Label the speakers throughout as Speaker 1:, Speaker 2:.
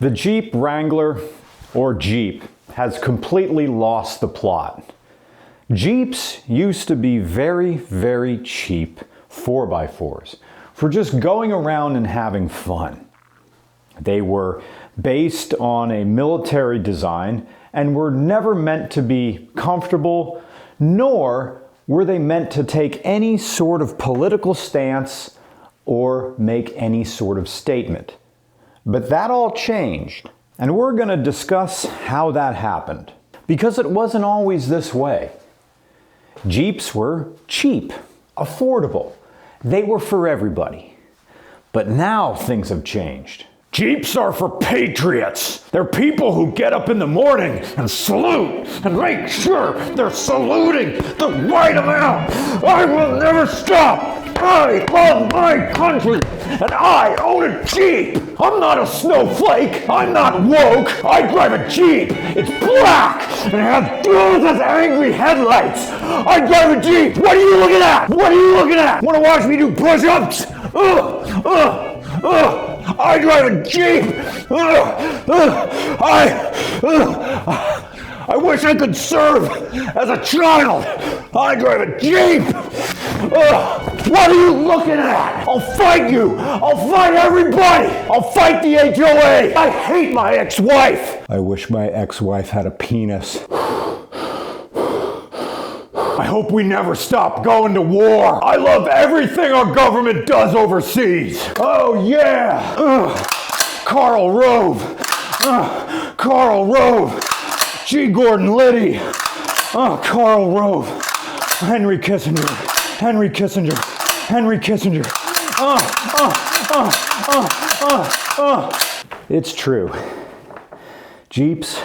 Speaker 1: The Jeep Wrangler, or Jeep, has completely lost the plot. Jeeps used to be very, very cheap 4x4s for just going around and having fun. They were based on a military design and were never meant to be comfortable, nor were they meant to take any sort of political stance or make any sort of statement. But that all changed, and we're going to discuss how that happened. Because it wasn't always this way. Jeeps were cheap, affordable. They were for everybody. But now things have changed. Jeeps are for patriots. They're people who get up in the morning and salute and make sure they're saluting the right amount. I will never stop. I love my country and I own a Jeep. I'm not a snowflake. I'm not woke. I drive a Jeep. It's black and it has those angry headlights. I drive a Jeep. What are you looking at? What are you looking at? Want to watch me do push-ups? I drive a Jeep. I wish I could serve as a child. I drive a Jeep. What are you looking at? I'll fight you. I'll fight everybody. I'll fight the HOA. I hate my ex-wife. I wish my ex-wife had a penis. I hope we never stop going to war. I love everything our government does overseas. Oh yeah. Karl Rove. Karl Rove. G. Gordon Liddy. Karl Rove. Henry Kissinger. Henry Kissinger. Henry Kissinger. It's true. Jeeps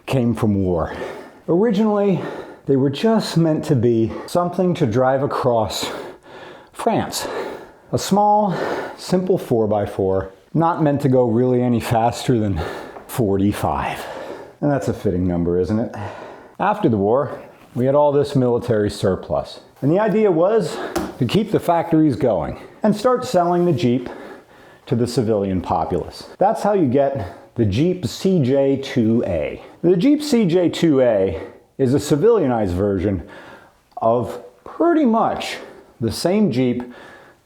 Speaker 1: came from war. Originally, they were just meant to be something to drive across France. A small, simple 4x4, not meant to go really any faster than 45. And that's a fitting number, isn't it? After the war, we had all this military surplus. And the idea was to keep the factories going and start selling the Jeep to the civilian populace. That's how you get the Jeep CJ2A. The Jeep CJ2A is a civilianized version of pretty much the same Jeep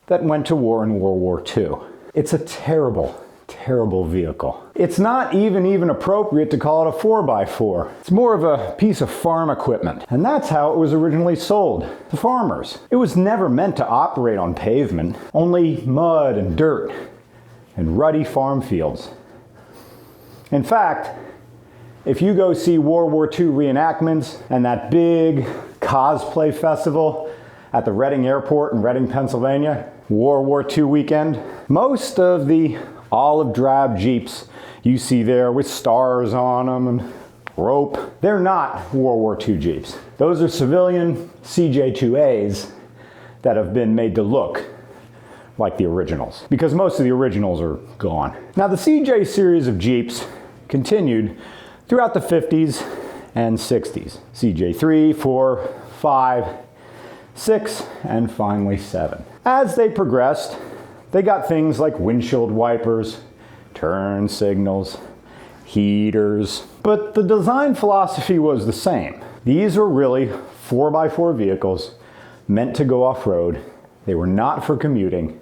Speaker 1: that went to war in World War II. It's a terrible, terrible vehicle. It's not even appropriate to call it a 4x4. It's more of a piece of farm equipment. And that's how it was originally sold to farmers. It was never meant to operate on pavement, only mud and dirt and ruddy farm fields. In fact, if you go see World War II reenactments and that big cosplay festival at the Reading Airport in Reading, Pennsylvania, World War II weekend, most of the olive drab Jeeps you see there with stars on them and rope, they're not World War II Jeeps. Those are civilian CJ2As that have been made to look like the originals, because most of the originals are gone. Now the CJ series of Jeeps continued throughout the 50s and 60s. CJ3, 4, 5, 6, and finally 7. As they progressed, they got things like windshield wipers, turn signals, heaters, but the design philosophy was the same. These were really 4x4 vehicles meant to go off-road. They were not for commuting,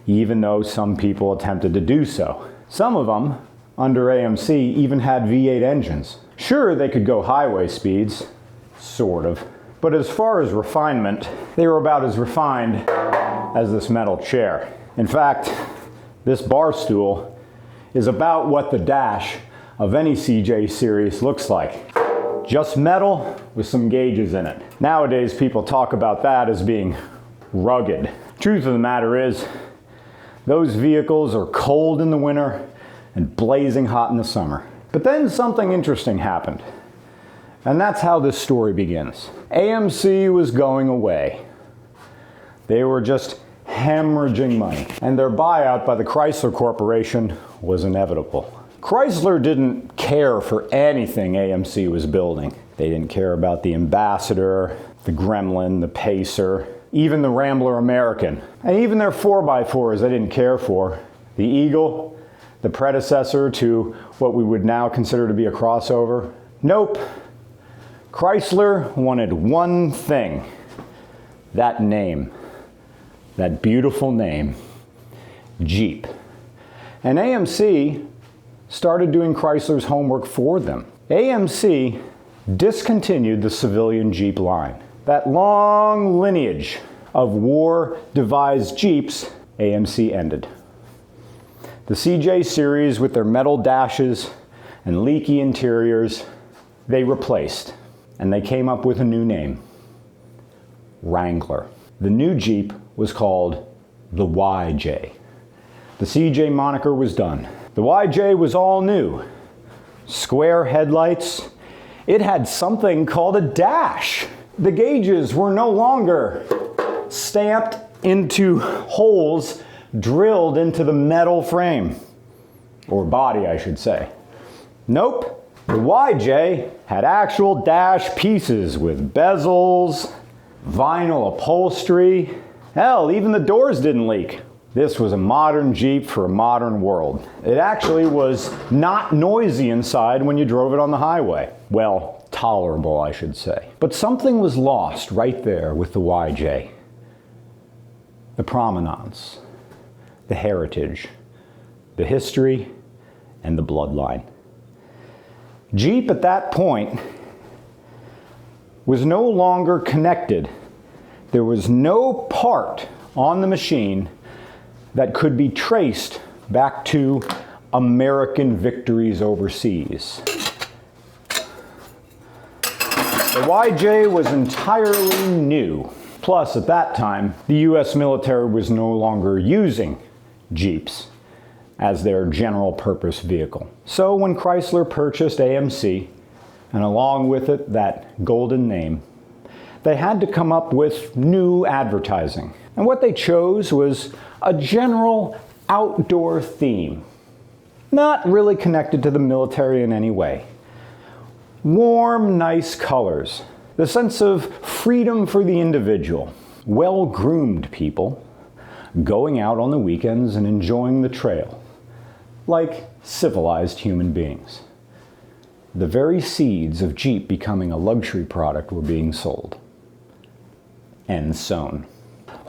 Speaker 1: even though some people attempted to do so. Some of them, under AMC, even had V8 engines. Sure, they could go highway speeds, sort of, but as far as refinement, they were about as refined as this metal chair. In fact, this bar stool is about what the dash of any CJ series looks like. Just metal with some gauges in it. Nowadays, people talk about that as being rugged. Truth of the matter is, those vehicles are cold in the winter and blazing hot in the summer. But then something interesting happened. And that's how this story begins. AMC was going away. They were just hemorrhaging money. And their buyout by the Chrysler Corporation was inevitable. Chrysler didn't care for anything AMC was building. They didn't care about the Ambassador, the Gremlin, the Pacer, even the Rambler American. And even their 4x4s they didn't care for. The Eagle, the predecessor to what we would now consider to be a crossover? Nope. Chrysler wanted one thing. That name. That beautiful name. Jeep. And AMC started doing Chrysler's homework for them. AMC discontinued the civilian Jeep line. That long lineage of war-devised Jeeps, AMC ended. The CJ series with their metal dashes and leaky interiors, they replaced, and they came up with a new name, Wrangler. The new Jeep was called the YJ. The CJ moniker was done. The YJ was all new. Square headlights. It had something called a dash. The gauges were no longer stamped into holes drilled into the metal frame, or body, I should say. Nope, the YJ had actual dash pieces with bezels, vinyl upholstery. Hell, even the doors didn't leak. This was a modern Jeep for a modern world. It actually was not noisy inside when you drove it on the highway. Well, tolerable, I should say. But something was lost right there with the YJ. The provenance, the heritage, the history, and the bloodline. Jeep at that point was no longer connected. There was no part on the machine that could be traced back to American victories overseas. The YJ was entirely new. Plus, at that time, the US military was no longer using Jeeps as their general purpose vehicle. So when Chrysler purchased AMC, and along with it that golden name, they had to come up with new advertising. And what they chose was a general outdoor theme, not really connected to the military in any way. Warm, nice colors, the sense of freedom for the individual, well-groomed people going out on the weekends and enjoying the trail, like civilized human beings. The very seeds of Jeep becoming a luxury product were being sold and sown.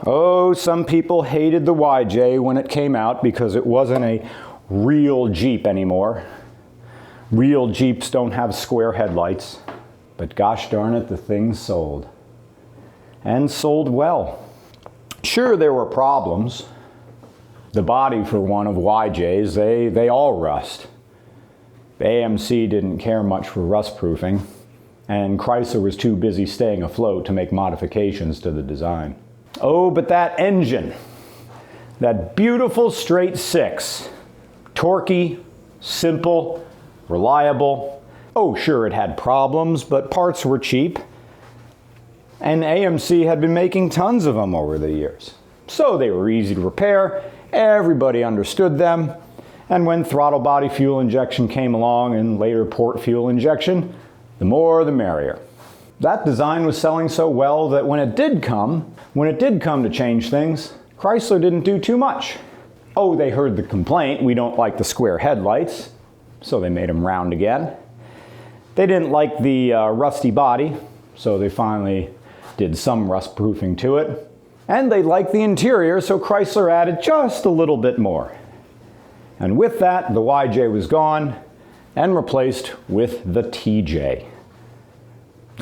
Speaker 1: Oh, some people hated the YJ when it came out because it wasn't a real Jeep anymore. Real Jeeps don't have square headlights, but gosh darn it, the thing sold. And sold well. Sure, there were problems. The body, for one, of YJs, they all rust. AMC didn't care much for rust proofing, and Chrysler was too busy staying afloat to make modifications to the design. Oh, but that engine, that beautiful straight six, torquey, simple, reliable. Oh, sure, it had problems, but parts were cheap. And AMC had been making tons of them over the years. So they were easy to repair, everybody understood them, and when throttle body fuel injection came along and later port fuel injection, the more the merrier. That design was selling so well that when it did come to change things, Chrysler didn't do too much. Oh, they heard the complaint, we don't like the square headlights, so they made them round again. They didn't like the rusty body, so they finally did some rust proofing to it. And they liked the interior, so Chrysler added just a little bit more. And with that, the YJ was gone and replaced with the TJ.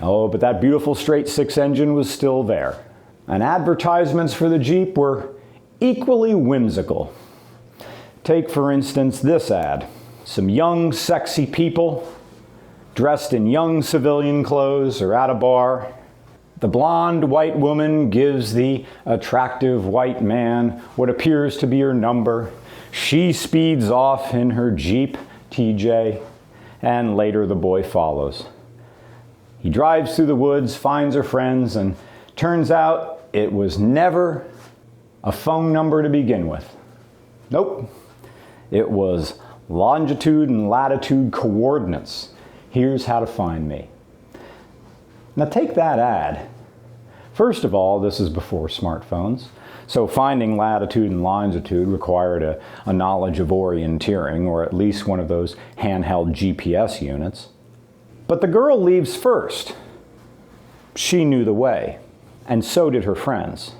Speaker 1: Oh, but that beautiful straight six engine was still there. And advertisements for the Jeep were equally whimsical. Take, for instance, this ad. Some young, sexy people dressed in young civilian clothes are at a bar. The blonde white woman gives the attractive white man what appears to be her number. She speeds off in her Jeep TJ, and later the boy follows. He drives through the woods, finds her friends, and turns out it was never a phone number to begin with. Nope. It was longitude and latitude coordinates. Here's how to find me. Now take that ad. First of all, this is before smartphones. So finding latitude and longitude required a knowledge of orienteering, or at least one of those handheld GPS units. But the girl leaves first. She knew the way, and so did her friends.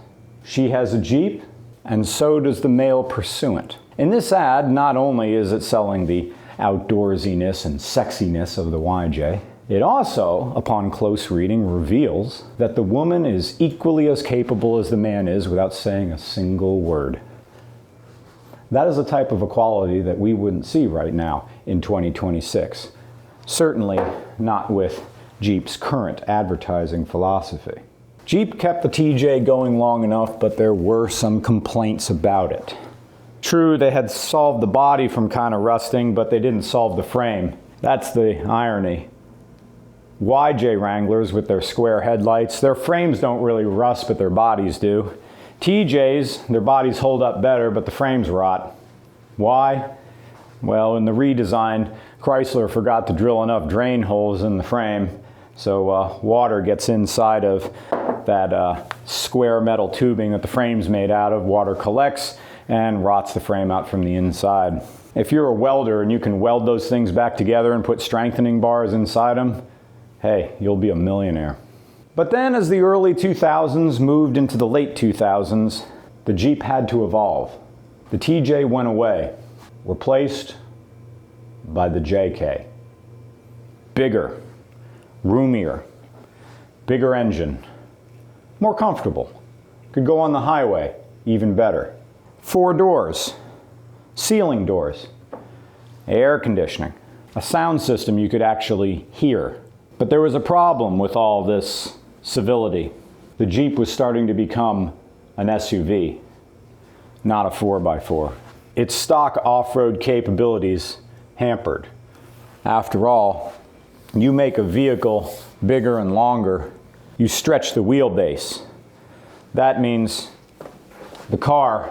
Speaker 1: She has a Jeep, and so does the male pursuant. In this ad, not only is it selling the outdoorsiness and sexiness of the YJ, it also, upon close reading, reveals that the woman is equally as capable as the man is without saying a single word. That is a type of equality that we wouldn't see right now in 2026. Certainly not with Jeep's current advertising philosophy. Jeep kept the TJ going long enough, but there were some complaints about it. True, they had solved the body from kind of rusting, but they didn't solve the frame. That's the irony. YJ Wranglers with their square headlights, their frames don't really rust, but their bodies do. TJs, their bodies hold up better, but the frames rot. Why? Well, in the redesign, Chrysler forgot to drill enough drain holes in the frame, so water gets inside of that square metal tubing that the frame's made out of. Water collects and rots the frame out from the inside. If you're a welder and you can weld those things back together and put strengthening bars inside them, hey, you'll be a millionaire. But then as the early 2000s moved into the late 2000s, the Jeep had to evolve. The TJ went away, replaced by the JK. Bigger, roomier, bigger engine, more comfortable. Could go on the highway, even better. 4 doors, ceiling doors, air conditioning, a sound system you could actually hear. But there was a problem with all this civility. The Jeep was starting to become an SUV, not a 4x4. Its stock off-road capabilities hampered. After all, you make a vehicle bigger and longer, you stretch the wheelbase. That means the car,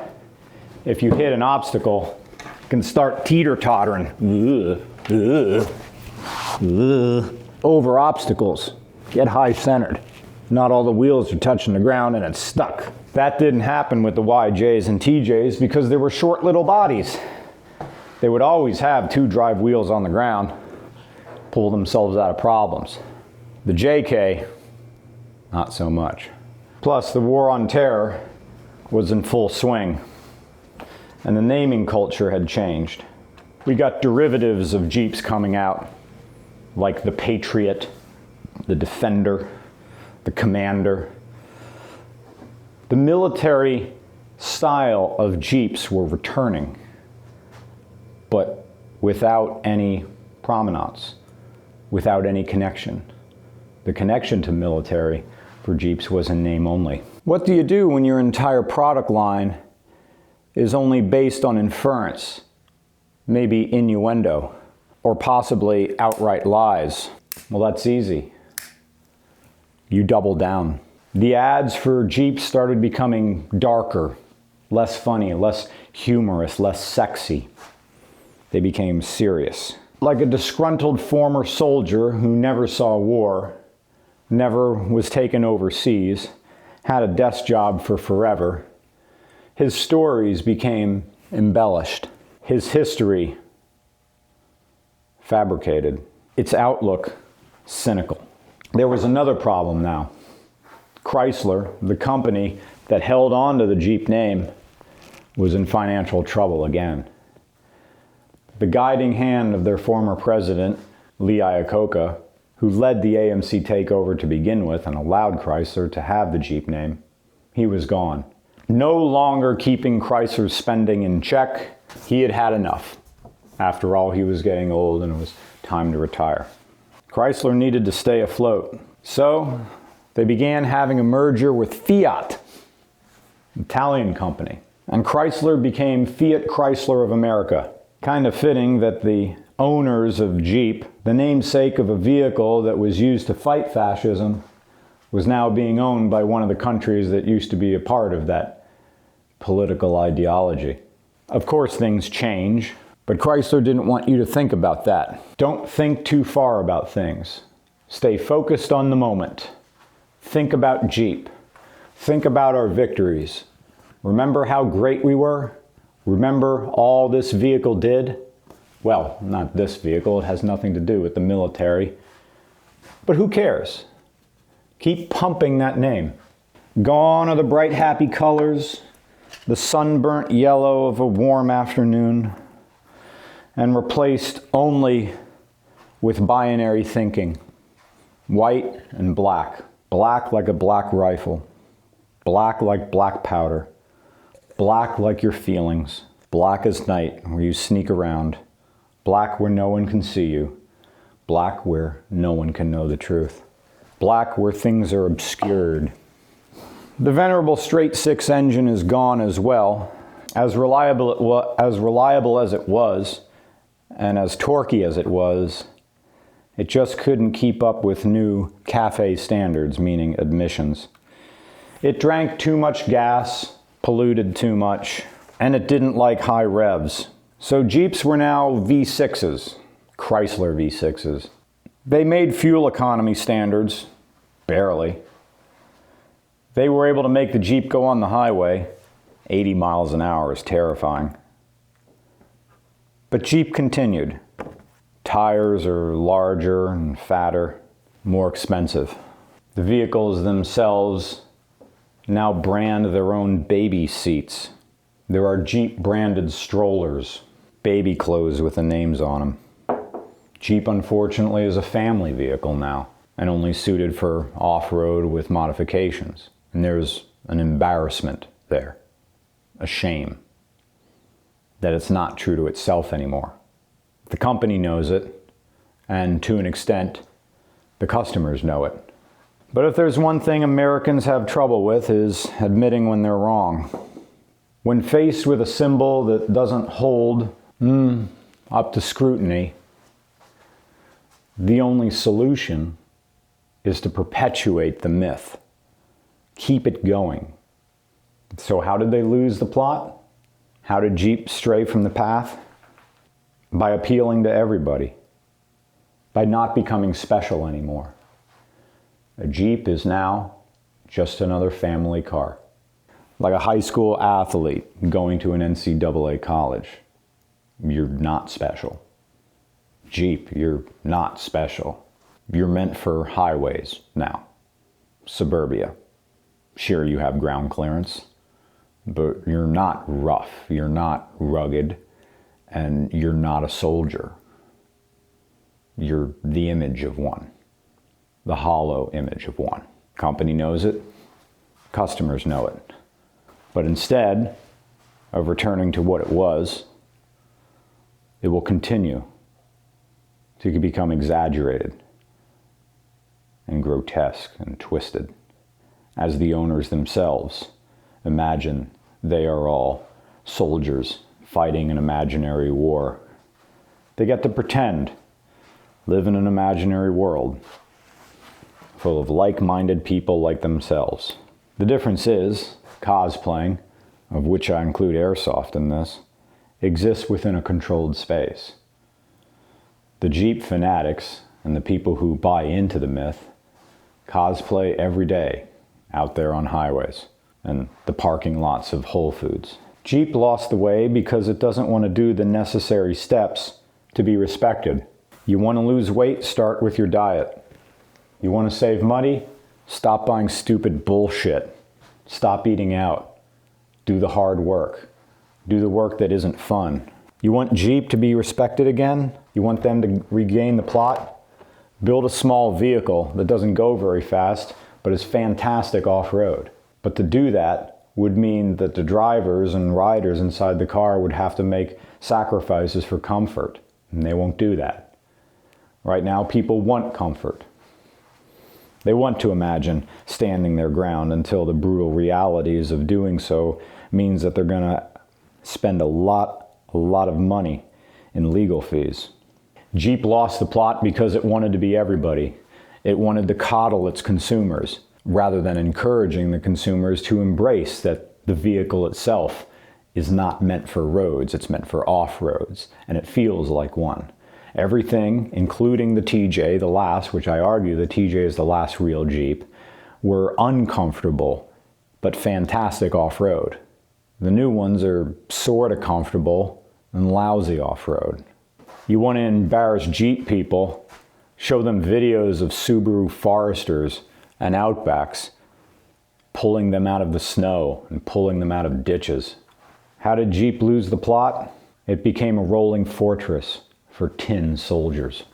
Speaker 1: if you hit an obstacle, can start teeter-tottering over obstacles. Get high-centered. Not all the wheels are touching the ground and it's stuck. That didn't happen with the YJs and TJs because they were short little bodies. They would always have 2 drive wheels on the ground, pull themselves out of problems. The JK, not so much. Plus, the war on terror was in full swing, and the naming culture had changed. We got derivatives of Jeeps coming out, like the Patriot, the Defender, the Commander. The military style of Jeeps were returning, but without any provenance, without any connection. The connection to military for Jeeps was in name only. What do you do when your entire product line is only based on inference, maybe innuendo, or possibly outright lies? Well, that's easy. You double down. The ads for Jeeps started becoming darker, less funny, less humorous, less sexy. They became serious. Like a disgruntled former soldier who never saw war, never was taken overseas, had a desk job for forever, his stories became embellished. His history fabricated. Its outlook cynical. There was another problem now. Chrysler, the company that held on to the Jeep name, was in financial trouble again. The guiding hand of their former president, Lee Iacocca, who led the AMC takeover to begin with and allowed Chrysler to have the Jeep name, he was gone. No longer keeping Chrysler's spending in check, he had had enough. After all, he was getting old and it was time to retire. Chrysler needed to stay afloat. So they began having a merger with Fiat, an Italian company. And Chrysler became Fiat Chrysler of America. Kind of fitting that the owners of Jeep, the namesake of a vehicle that was used to fight fascism, was now being owned by one of the countries that used to be a part of that political ideology. Of course, things change, but Chrysler didn't want you to think about that. Don't think too far about things. Stay focused on the moment. Think about Jeep. Think about our victories. Remember how great we were? Remember all this vehicle did? Well, not this vehicle, it has nothing to do with the military. But who cares? Keep pumping that name. Gone are the bright, happy colors, the sunburnt yellow of a warm afternoon, and replaced only with binary thinking. White and black. Black like a black rifle. Black like black powder. Black like your feelings. Black as night where you sneak around. Black where no one can see you. Black where no one can know the truth. Black where things are obscured. The venerable straight six engine is gone as well. As reliable as it was, and as torquey as it was, it just couldn't keep up with new CAFE standards, meaning emissions. It drank too much gas, polluted too much, and it didn't like high revs. So Jeeps were now V6s, Chrysler V6s. They made fuel economy standards, barely. They were able to make the Jeep go on the highway. 80 miles an hour is terrifying. But Jeep continued. Tires are larger and fatter, more expensive. The vehicles themselves now brand their own baby seats. There are Jeep branded strollers, baby clothes with the names on them. Jeep, unfortunately, is a family vehicle now and only suited for off-road with modifications. And there's an embarrassment there, a shame that it's not true to itself anymore. The company knows it, and to an extent, the customers know it. But if there's one thing Americans have trouble with is admitting when they're wrong. When faced with a symbol that doesn't hold up to scrutiny, the only solution is to perpetuate the myth. Keep it going. So how did they lose the plot? How did Jeep stray from the path? By appealing to everybody. By not becoming special anymore. A Jeep is now just another family car. Like a high school athlete going to an NCAA college. You're not special. Jeep, you're not special. You're meant for highways now. Suburbia. Sure, you have ground clearance, but you're not rough, you're not rugged, and you're not a soldier. You're the image of one, the hollow image of one. Company knows it, customers know it. But instead of returning to what it was, it will continue to become exaggerated and grotesque and twisted, as the owners themselves imagine they are all soldiers fighting an imaginary war. They get to pretend, live in an imaginary world full of like-minded people like themselves. The difference is, cosplaying, of which I include airsoft in this, exists within a controlled space. The Jeep fanatics and the people who buy into the myth cosplay every day out there on highways and the parking lots of Whole Foods. Jeep lost the way because it doesn't want to do the necessary steps to be respected. You want to lose weight, start with your diet. You want to save money? Stop buying stupid bullshit. Stop eating out. Do the hard work. Do the work that isn't fun. You want Jeep to be respected again? You want them to regain the plot? Build a small vehicle that doesn't go very fast, but is fantastic off-road. But to do that would mean that the drivers and riders inside the car would have to make sacrifices for comfort, and they won't do that. Right now, people want comfort. They want to imagine standing their ground until the brutal realities of doing so means that they're going to spend a lot of money in legal fees. Jeep lost the plot because it wanted to be everybody. It wanted to coddle its consumers rather than encouraging the consumers to embrace that the vehicle itself is not meant for roads, it's meant for off-roads, and it feels like one. Everything, including the TJ, the last, which I argue the TJ is the last real Jeep, were uncomfortable but fantastic off-road. The new ones are sort of comfortable and lousy off-road. You want to embarrass Jeep people, show them videos of Subaru Foresters and Outbacks pulling them out of the snow and pulling them out of ditches. How did Jeep lose the plot? It became a rolling fortress for tin soldiers.